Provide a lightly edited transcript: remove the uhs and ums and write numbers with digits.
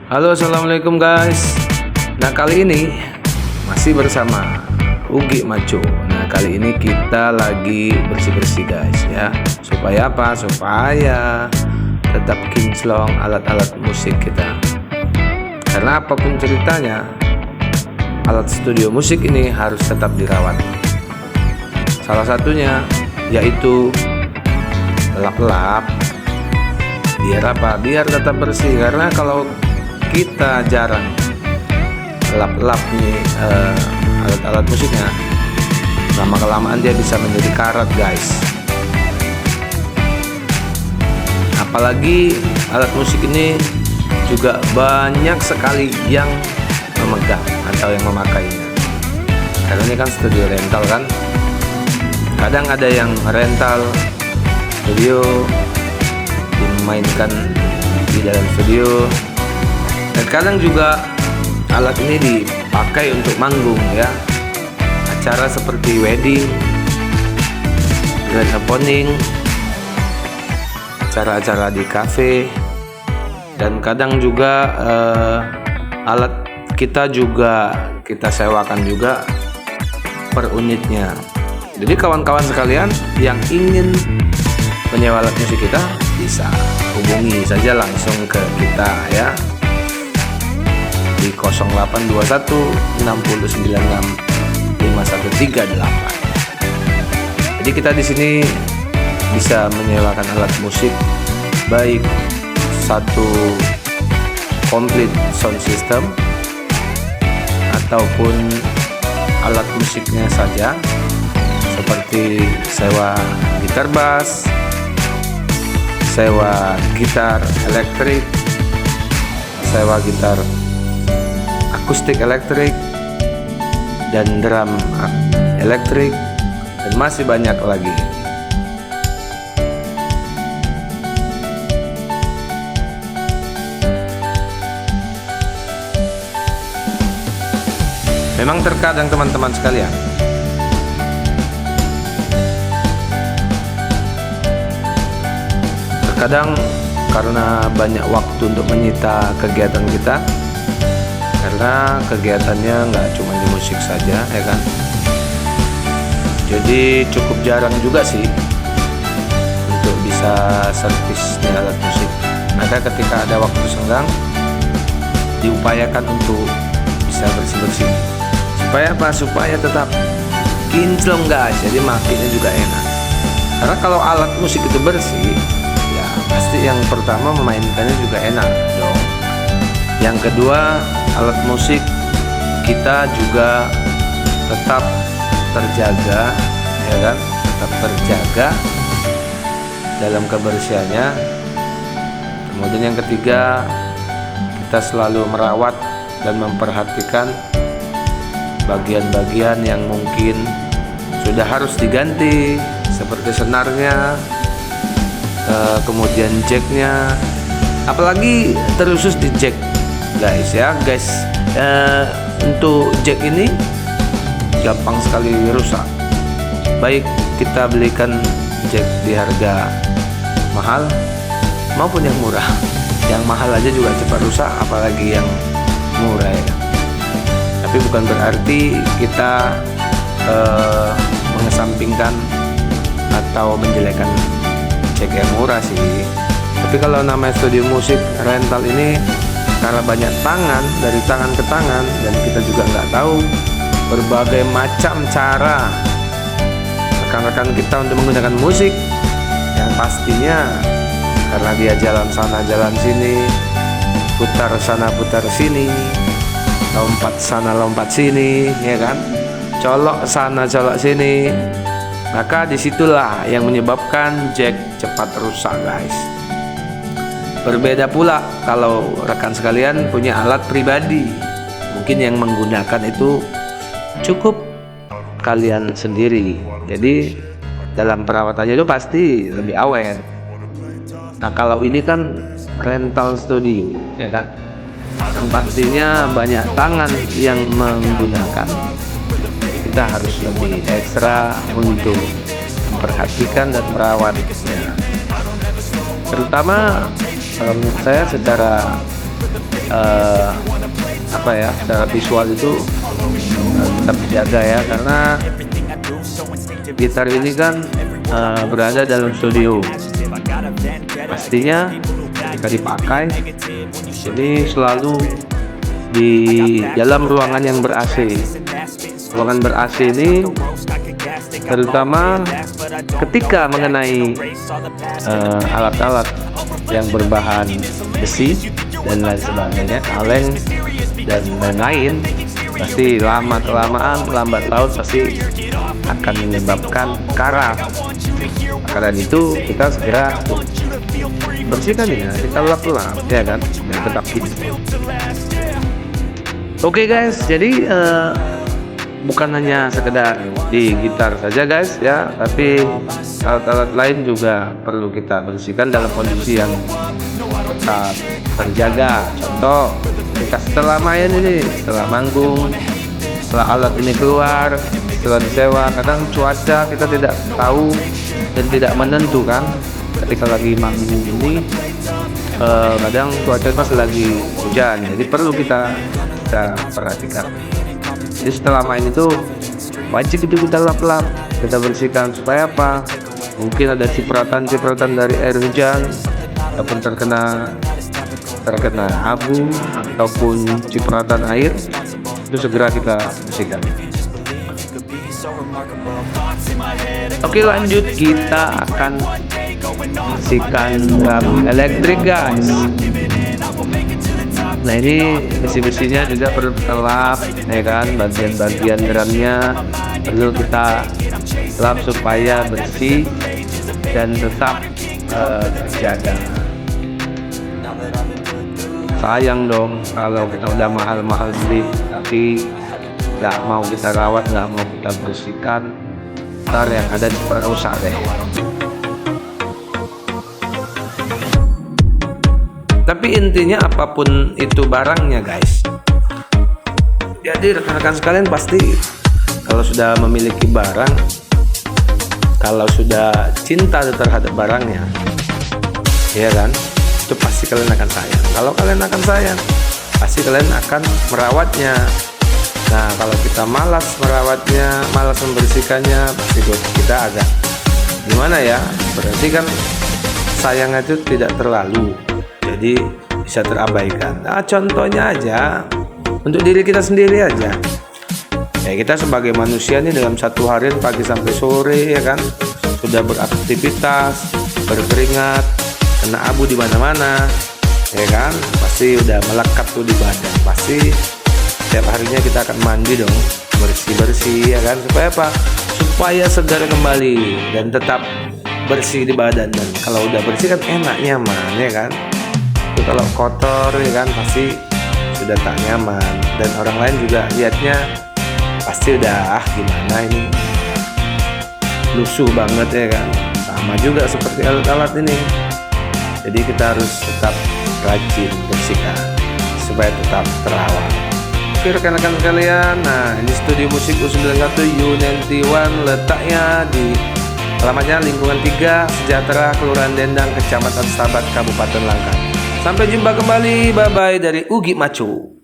Halo, assalamualaikum guys. Nah, kali ini masih bersama Ugi Maco. Nah, kali ini kita lagi bersih-bersih guys ya. Supaya apa? Supaya tetap kinclong alat-alat musik kita. Karena apapun ceritanya, alat studio musik ini harus tetap dirawat. Salah satunya yaitu lap-lap. Biar apa? Biar tetap bersih. Karena kalau kita jarang lap-lap nih alat-alat musiknya, lama-kelamaan dia bisa menjadi karat guys. Apalagi alat musik ini juga banyak sekali yang memegang atau yang memakainya. Karena ini kan studio rental kan. Kadang ada yang rental studio dimainkan di dalam studio, dan kadang juga alat ini dipakai untuk manggung ya, acara seperti wedding, grand opening, acara-acara di cafe, dan kadang juga alat kita juga kita sewakan juga per unitnya. Jadi kawan-kawan sekalian yang ingin menyewa alat musik kita bisa hubungi saja langsung ke kita ya di 0821 6096 5138. Jadi kita di sini bisa menyewakan alat musik, baik satu komplit sound system ataupun alat musiknya saja, seperti sewa gitar bass, sewa gitar elektrik, sewa gitar akustik elektrik, dan drum elektrik, dan masih banyak lagi. Memang terkadang teman-teman sekalian, terkadang karena banyak waktu untuk menyita kegiatan kita, karena kegiatannya nggak cuma di musik saja ya kan, jadi cukup jarang juga sih untuk bisa servis di alat musik. Maka ketika ada waktu senggang, diupayakan untuk bisa bersih-bersih. Supaya apa? Supaya tetap kinclong guys, jadi makainya juga enak. Karena kalau alat musik itu bersih, ya pasti yang pertama memainkannya juga enak dong. Yang kedua, alat musik kita juga tetap terjaga ya kan, tetap terjaga dalam kebersihannya. Kemudian yang ketiga, kita selalu merawat dan memperhatikan bagian-bagian yang mungkin sudah harus diganti, seperti senarnya, kemudian jacknya, apalagi terusus di jack guys ya guys. Untuk jack ini gampang sekali rusak, baik kita belikan jack di harga mahal maupun yang murah. Yang mahal aja juga cepat rusak, apalagi yang murah ya. Tapi bukan berarti kita mengesampingkan atau menjelekkan jack yang murah sih. Tapi kalau namanya studio musik rental ini, karena banyak tangan, dari tangan ke tangan, dan kita juga nggak tahu berbagai macam cara rekan-rekan kita untuk menggunakan musik, yang pastinya karena dia jalan sana jalan sini, putar sana putar sini, lompat sana lompat sini ya kan, colok sana colok sini, maka disitulah yang menyebabkan jack cepat rusak guys. Berbeda pula kalau rekan sekalian punya alat pribadi, mungkin yang menggunakan itu cukup kalian sendiri, jadi dalam perawatannya itu pasti lebih awet. Nah kalau ini kan rental studio ya kan, yang pastinya banyak tangan yang menggunakan. Kita harus lebih ekstra untuk memperhatikan dan merawatnya, terutama menurut saya secara apa ya, secara visual itu tetap dijaga ya, karena gitar ini kan berada dalam studio, pastinya ketika dipakai ini selalu di dalam ruangan yang ber-AC. Ruangan ber-AC ini terutama ketika mengenai alat-alat yang berbahan besi dan lain sebagainya, kaleng dan lain-lain, pasti lama-kelamaan lambat laun pasti akan menyebabkan karat. Karena itu kita segera bersihkan ya, kita lap-lap ya kan, dan tetap hidup. Oke guys, jadi bukan hanya sekedar di gitar saja guys ya, tapi alat-alat lain juga perlu kita bersihkan dalam kondisi yang tetap terjaga. Contoh, kita setelah main ini, setelah manggung, setelah alat ini keluar, setelah disewa, kadang cuaca kita tidak tahu dan tidak menentu kan. Ketika lagi manggung ini kadang cuaca pas lagi hujan, jadi perlu kita perhatikan. Jadi setelah main itu wajib itu kita lap-lap, kita bersihkan, supaya apa? Mungkin ada cipratan dari air hujan ataupun terkena abu ataupun cipratan air, itu segera kita bersihkan. Oke, lanjut, kita akan bersihkan drum elektrik guys. Nah, ini besi-besinya juga perlu kita lap ya kan, bagian-bagian drumnya perlu kita lap supaya bersih dan tetap terjaga. Sayang dong kalau kita udah mahal-mahal beli tapi nggak mau kita rawat, nggak mau kita bersihkan, ntar yang ada rusak deh. Tapi intinya apapun itu barangnya guys, jadi rekan-rekan sekalian pasti kalau sudah memiliki barang, kalau sudah cinta terhadap barangnya ya kan, itu pasti kalian akan sayang. Kalau kalian akan sayang, pasti kalian akan merawatnya. Nah, kalau kita malas merawatnya, malas membersihkannya, pasti kita agak gimana ya, berarti kan sayangnya itu tidak terlalu, jadi bisa terabaikan. Nah, contohnya aja untuk diri kita sendiri aja ya, kita sebagai manusia nih dalam satu hari pagi sampai sore ya kan, sudah beraktivitas, berkeringat, kena abu di mana-mana ya kan, pasti udah melekat tuh di badan. Pasti setiap harinya kita akan mandi dong, bersih-bersih ya kan, supaya apa? Supaya segar kembali dan tetap bersih di badan. Dan kalau udah bersih kan enak, nyaman ya kan. Itu kalau kotor ya kan pasti sudah tak nyaman, dan orang lain juga lihatnya pasti udah gimana ini, lusuh banget ya kan. Sama juga seperti alat-alat ini, jadi kita harus tetap rajin bersihkan supaya tetap terawat. Oke rekan-rekan sekalian, nah ini studio musik U91 U91, letaknya di alamatnya lingkungan 3 Sejahtera, Kelurahan Dendang, Kecamatan Stabat, Kabupaten Langkat. Sampai jumpa kembali, bye bye dari Ugi Maco.